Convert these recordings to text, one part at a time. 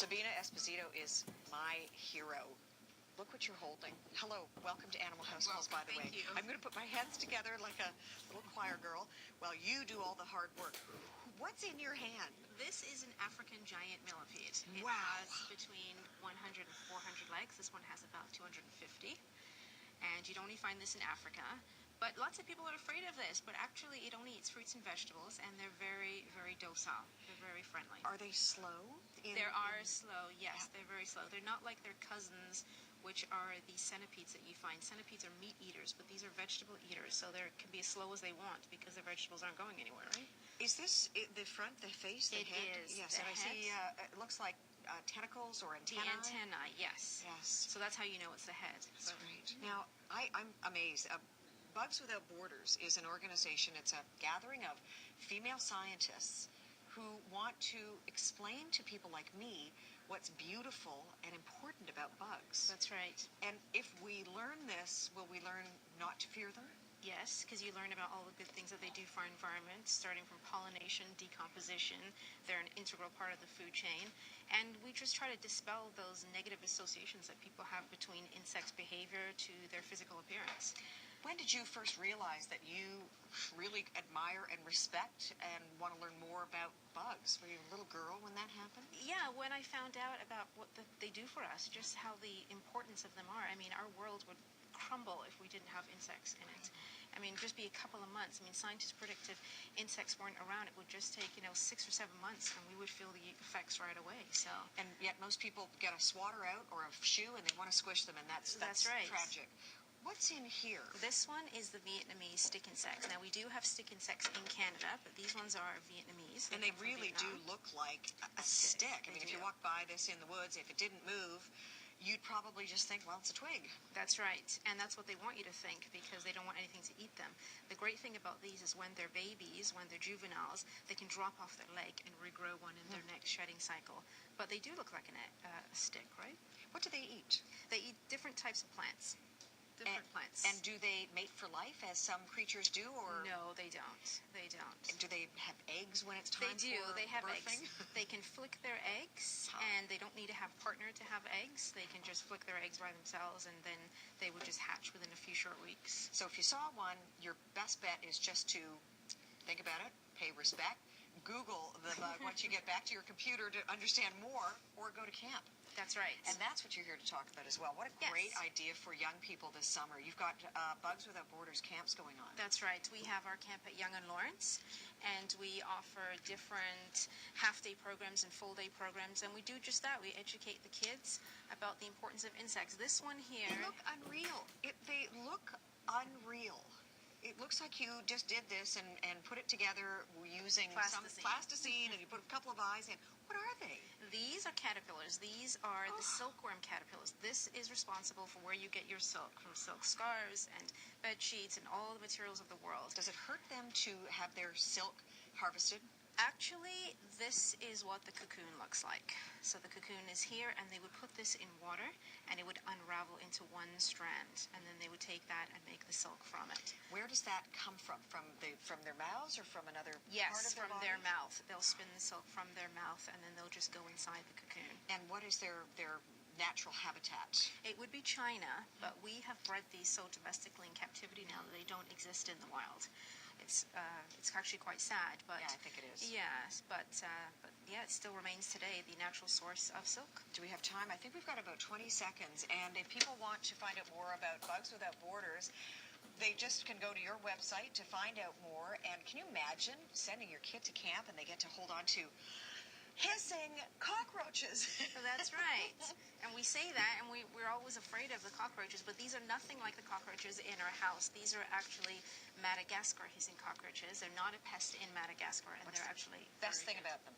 Sabina Esposito is my hero. Look what you're holding. Hello, welcome to Animal House Calls, by the way. Thank you. I'm going to put my hands together like a little choir girl while you do all the hard work. What's in your hand? This is an African giant millipede. It Wow. has between 100 and 400 legs. This one has about 250. And you'd only find this in Africa. But lots of people are afraid of this, but actually it only eats fruits and vegetables, and they're very, very docile. They're very friendly. Are they slow? Slow, yes, they're very slow. They're not like their cousins, which are the centipedes that you find. Centipedes are meat eaters, but these are vegetable eaters, so they can be as slow as they want because their vegetables aren't going anywhere, right? Is this the front, the face, the head? It is. Yes, the and I head, see it looks like tentacles or the antennae. antennae, yes. Yes. So that's how you know it's the head. That's right. Now, I'm amazed. Bugs Without Borders is an organization, it's a gathering of female scientists who want to explain to people like me what's beautiful and important about bugs. That's right. And if we learn this, will we learn not to fear them? Yes, because you learn about all the good things that they do for our environment, starting from pollination, decomposition. They're an integral part of the food chain. And we just try to dispel those negative associations that people have between insects' behavior to their physical appearance. When did you first realize that you really admire and respect and want to learn more about bugs? Were you a little girl when that happened? Yeah, when I found out about what they do for us, just how the importance of them are. I mean, our world would crumble if we didn't have insects in it. I mean, just be a couple of months. I mean, scientists predict if insects weren't around, it would just take, 6 or 7 months, and we would feel the effects right away. So. And yet most people get a swatter out or a shoe and they want to squish them, and that's right. Tragic. What's in here? This one is the Vietnamese stick insects. Now, we do have stick insects in Canada, but these ones are Vietnamese. And they really do look like a stick. I mean, if you walk by this in the woods, if it didn't move, you'd probably just think, well, it's a twig. That's right. And that's what they want you to think because they don't want anything to eat them. The great thing about these is when they're babies, when they're juveniles, they can drop off their leg and regrow one in their next shedding cycle. But they do look like a stick, right? What do they eat? They eat different types of plants. Plants. And do they mate for life as some creatures do, or no, they don't. They don't. Do they have eggs when it's time? They do. They have birthing? Eggs. They can flick their eggs, and they don't need to have a partner to have eggs. They can just flick their eggs by themselves, and then they would just hatch within a few short weeks. So if you saw one, your best bet is just to think about it, pay respect, Google the bug once you get back to your computer to understand more, or go to camp. That's right. And that's what you're here to talk about as well. What a great idea for young people this summer. You've got Bugs Without Borders camps going on. That's right. We have our camp at Yonge and Lawrence, and we offer different half-day programs and full-day programs, and we do just that. We educate the kids about the importance of insects. This one here... They look unreal. They look unreal. It looks like you just did this and put it together using some plasticine, and you put a couple of eyes in. What are they? These are caterpillars. These are the silkworm caterpillars. This is responsible for where you get your silk, from silk scarves and bed sheets and all the materials of the world. Does it hurt them to have their silk harvested? Actually, this is what the cocoon looks like. So the cocoon is here, and they would put this in water, and it would unravel into one strand, and then they would take that and make the silk from it. Where does that come from? From their mouths or from another part of their body? Yes, from their mouth. They'll spin the silk from their mouth, and then they'll just go inside the cocoon. And what is their natural habitat? It would be China, but we have bred these so domestically in captivity now that they don't exist in the wild. It's actually quite sad, but yeah, I think it is. Yes, but yeah, it still remains today the natural source of silk. Do we have time? I think we've got about 20 seconds. And if people want to find out more about Bugs Without Borders, they just can go to your website to find out more. And can you imagine sending your kid to camp and they get to hold on to hissing cockroaches? That's right. And we say that, and we're always afraid of the cockroaches, but these are nothing like the cockroaches in our house. These are actually Madagascar hissing cockroaches. They're not a pest in Madagascar, and they're actually best thing about them?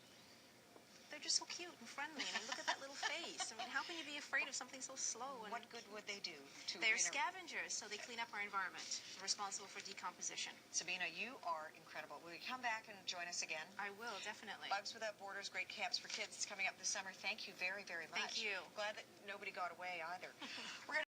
They're just so cute and friendly. I mean, look at that little face. I mean, how can you be afraid of something so slow? And what good would they do? They're scavengers, so they clean up our environment. They're responsible for decomposition. Sabina, you are incredible. Will you come back and join us again? I will, definitely. Bugs Without Borders, great camps for kids. It's coming up this summer. Thank you very, very much. Thank you. Glad that nobody got away either. We're gonna